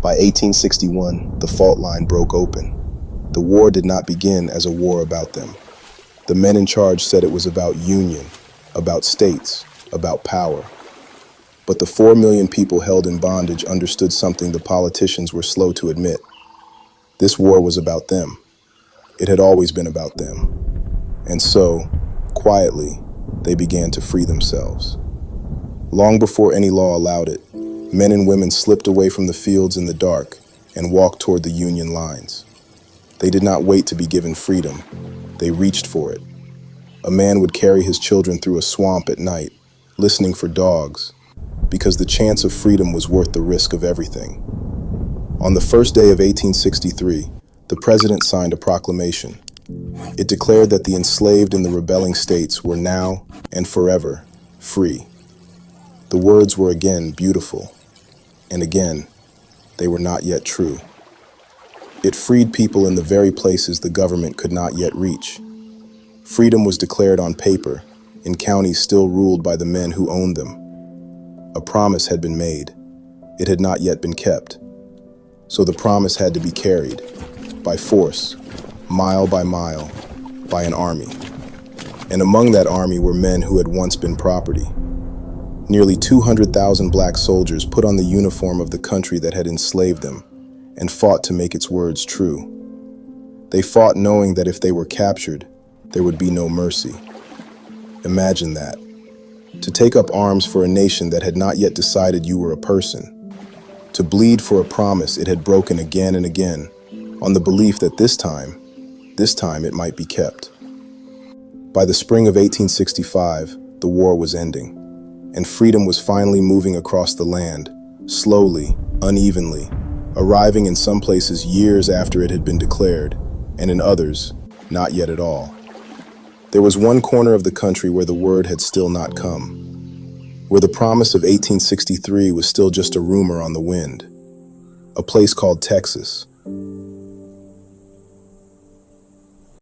By 1861, the fault line broke open. The war did not begin as a war about them. The men in charge said it was about union, about states, about power. But the 4 million people held in bondage understood something the politicians were slow to admit. This war was about them. It had always been about them. And so, quietly, they began to free themselves. Long before any law allowed it, men and women slipped away from the fields in the dark and walked toward the Union lines. They did not wait to be given freedom. They reached for it. A man would carry his children through a swamp at night, listening for dogs, because the chance of freedom was worth the risk of everything. On the first day of 1863, the president signed a proclamation. It declared that the enslaved in the rebelling states were now and forever free. The words were again beautiful, and again, they were not yet true. It freed people in the very places the government could not yet reach. Freedom was declared on paper, in counties still ruled by the men who owned them. A promise had been made. It had not yet been kept. So the promise had to be carried, by force, mile by mile, by an army. And among that army were men who had once been property. Nearly 200,000 black soldiers put on the uniform of the country that had enslaved them and fought to make its words true. They fought knowing that if they were captured, there would be no mercy. Imagine that. To take up arms for a nation that had not yet decided you were a person. To bleed for a promise it had broken again and again, on the belief that this time it might be kept. By the spring of 1865, the war was ending, and freedom was finally moving across the land, slowly, unevenly, arriving in some places years after it had been declared, and in others, not yet at all. There was one corner of the country where the word had still not come, where the promise of 1863 was still just a rumor on the wind. A place called Texas,